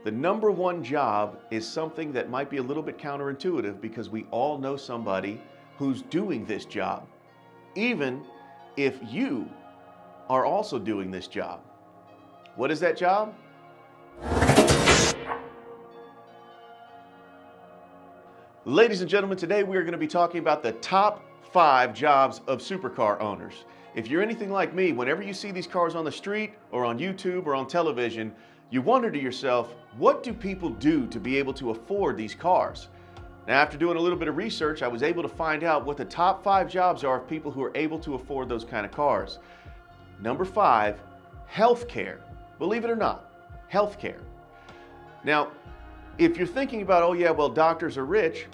The number one job is something that might be a little bit counterintuitive because we all know somebody who's doing this job, even if you are also doing this job. What is that job? Ladies and gentlemen, today we are going to be talking about the top 5 jobs of supercar owners. If you're anything like me, whenever you see these cars on the street or on YouTube or on television, you wonder to yourself, what do people do to be able to afford these cars? Now, after doing a little bit of research, I was able to find out what the top 5 jobs are of people who are able to afford those kind of cars. Number 5, healthcare. Believe it or not, healthcare. Now, if you're thinking about, oh yeah, well, doctors are rich,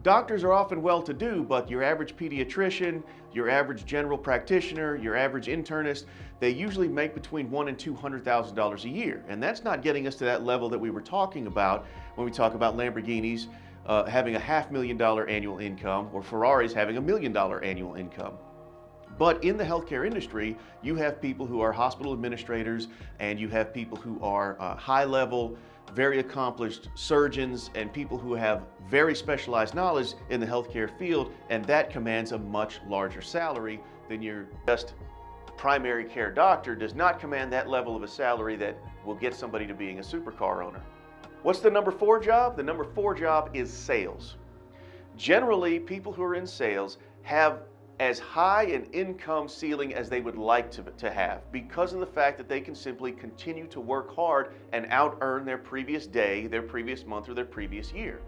doctors are often well-to-do, but your average pediatrician, your average general practitioner, your average internist, they usually make between $100,000 and $200,000 a year. And that's not getting us to that level that we were talking about when we talk about Lamborghinis having a $500,000 annual income or Ferraris having $1 million annual income. But in the healthcare industry, you have people who are hospital administrators and you have people who are high-level, very accomplished surgeons and people who have very specialized knowledge in the healthcare field, and that commands a much larger salary than your just primary care doctor. Does not command that level of a salary that will get somebody to being a supercar owner. What's the number 4 job? The number 4 job is sales. Generally, people who are in sales have as high an income ceiling as they would like to have because of the fact that they can simply continue to work hard and out-earn their previous day, their previous month, or their previous year.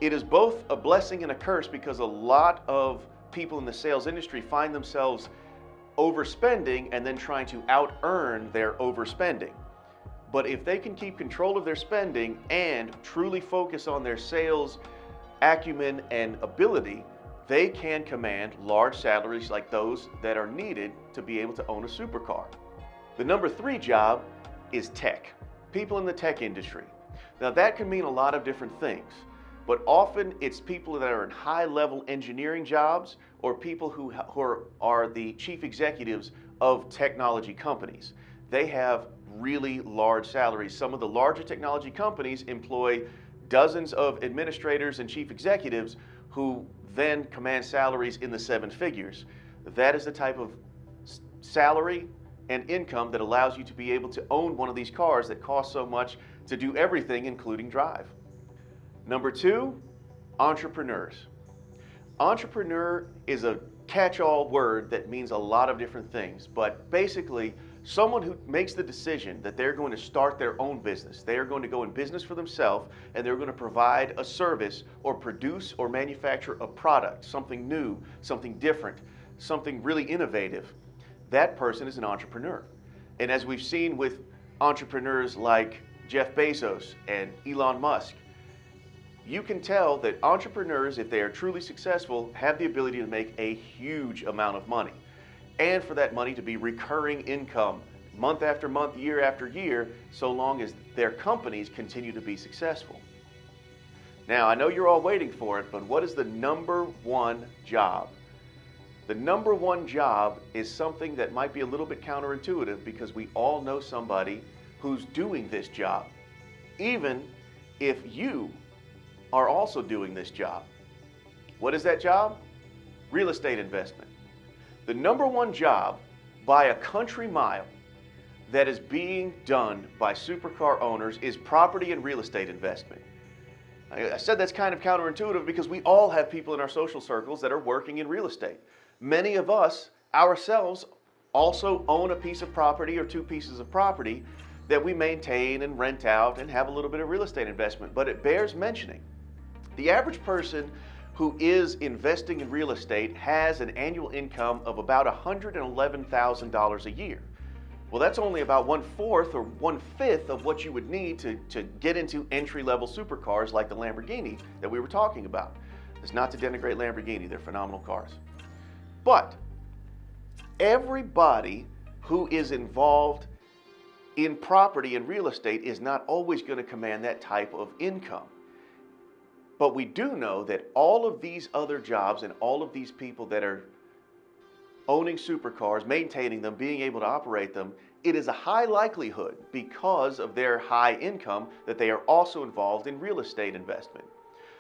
It is both a blessing and a curse because a lot of people in the sales industry find themselves overspending and then trying to out-earn their overspending. But if they can keep control of their spending and truly focus on their sales acumen and ability, they can command large salaries like those that are needed to be able to own a supercar. The number 3 job is tech. People in the tech industry. Now that can mean a lot of different things, but often it's people that are in high-level engineering jobs or people who are the chief executives of technology companies. They have really large salaries. Some of the larger technology companies employ dozens of administrators and chief executives who then command salaries in the 7 figures. That is the type of salary and income that allows you to be able to own one of these cars that cost so much to do everything, including drive. Number 2, entrepreneurs. Entrepreneur is a catch-all word that means a lot of different things, but basically someone who makes the decision that they're going to start their own business. They are going to go in business for themselves and they're going to provide a service or produce or manufacture a product, something new, something different, something really innovative. That person is an entrepreneur. And as we've seen with entrepreneurs like Jeff Bezos and Elon Musk, you can tell that entrepreneurs, if they are truly successful, have the ability to make a huge amount of money. And for that money to be recurring income month after month, year after year, so long as their companies continue to be successful. Now, I know you're all waiting for it, but what is the number 1 job? The number 1 job is something that might be a little bit counterintuitive because we all know somebody who's doing this job, even if you are also doing this job. What is that job? Real estate investment. The number 1 job by a country mile that is being done by supercar owners is property and real estate investment. I said that's kind of counterintuitive because we all have people in our social circles that are working in real estate. Many of us ourselves also own a piece of property or 2 pieces of property that we maintain and rent out and have a little bit of real estate investment. But it bears mentioning, the average person who is investing in real estate has an annual income of about $111,000 a year. Well, that's only about 1/4 or 1/5 of what you would need to get into entry-level supercars like the Lamborghini that we were talking about. It's not to denigrate Lamborghini, they're phenomenal cars. But everybody who is involved in property and real estate is not always going to command that type of income. But we do know that all of these other jobs and all of these people that are owning supercars, maintaining them, being able to operate them, it is a high likelihood, because of their high income, that they are also involved in real estate investment.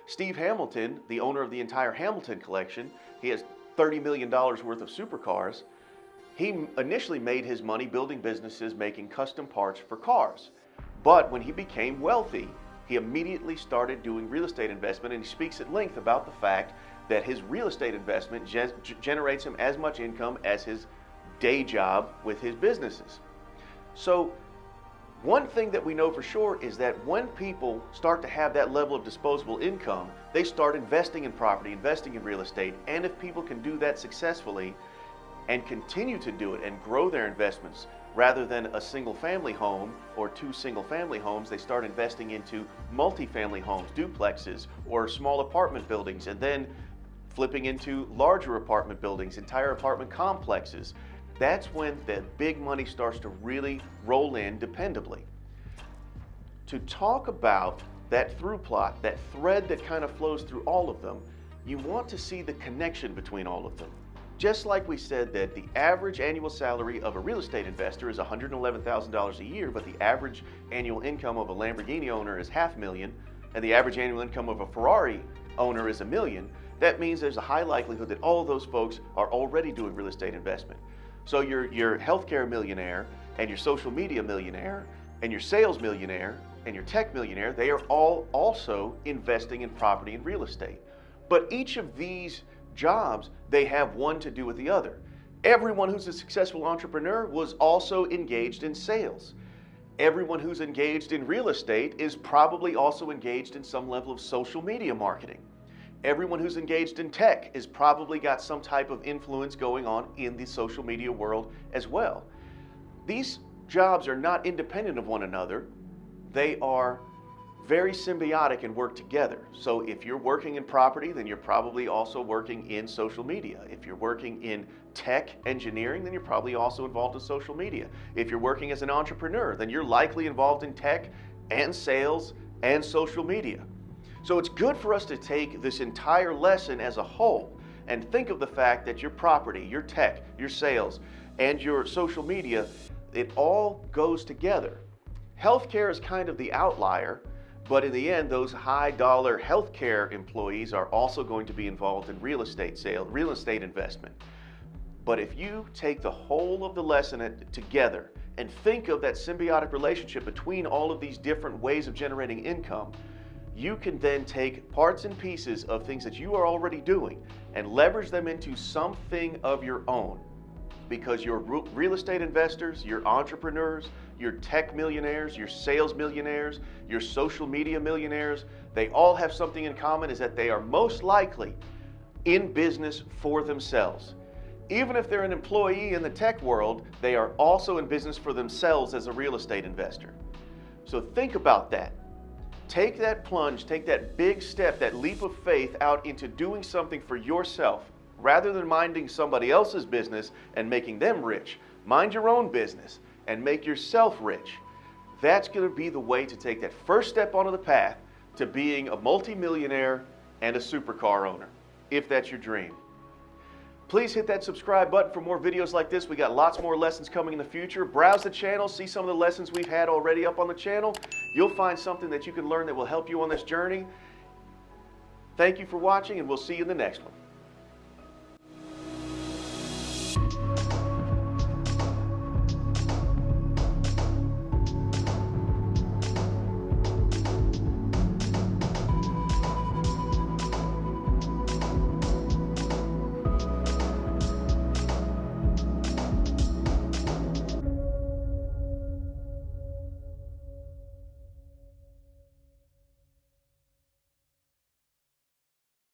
Steve Hamilton, the owner of the entire Hamilton collection, he has $30 million worth of supercars. He initially made his money building businesses making custom parts for cars. But when he became wealthy, he immediately started doing real estate investment, and he speaks at length about the fact that his real estate investment generates him as much income as his day job with his businesses. So one thing that we know for sure is that when people start to have that level of disposable income, they start investing in property, investing in real estate. And if people can do that successfully and continue to do it and grow their investments, rather than a single family home or two single family homes, they start investing into multi-family homes, duplexes, or small apartment buildings, and then flipping into larger apartment buildings, entire apartment complexes. That's when the big money starts to really roll in dependably. To talk about that through plot, that thread that kind of flows through all of them, you want to see the connection between all of them. Just like we said that the average annual salary of a real estate investor is $111,000 a year, but the average annual income of a Lamborghini owner is $500,000, and the average annual income of a Ferrari owner is $1 million, that means there's a high likelihood that all of those folks are already doing real estate investment. So your healthcare millionaire and your social media millionaire and your sales millionaire and your tech millionaire, they are all also investing in property and real estate. But each of these jobs, they have one to do with the other. Everyone who's a successful entrepreneur was also engaged in sales. Everyone who's engaged in real estate is probably also engaged in some level of social media marketing. Everyone who's engaged in tech has probably got some type of influence going on in the social media world as well. These jobs are not independent of one another. They are very symbiotic and work together. So if you're working in property, then you're probably also working in social media. If you're working in tech engineering, then you're probably also involved in social media. If you're working as an entrepreneur, then you're likely involved in tech and sales and social media. So it's good for us to take this entire lesson as a whole and think of the fact that your property, your tech, your sales, and your social media, it all goes together. Healthcare is kind of the outlier, but in the end, those high-dollar healthcare employees are also going to be involved in real estate sale, real estate investment. But if you take the whole of the lesson together and think of that symbiotic relationship between all of these different ways of generating income, you can then take parts and pieces of things that you are already doing and leverage them into something of your own. Because your real estate investors, your entrepreneurs, your tech millionaires, your sales millionaires, your social media millionaires, they all have something in common, is that they are most likely in business for themselves. Even if they're an employee in the tech world, they are also in business for themselves as a real estate investor. So think about that. Take that plunge, take that big step, that leap of faith out into doing something for yourself. Rather than minding somebody else's business and making them rich, mind your own business and make yourself rich. That's going to be the way to take that first step onto the path to being a multi-millionaire and a supercar owner, if that's your dream. Please hit that subscribe button for more videos like this. We got lots more lessons coming in the future. Browse the channel, see some of the lessons we've had already up on the channel. You'll find something that you can learn that will help you on this journey. Thank you for watching, and we'll see you in the next one.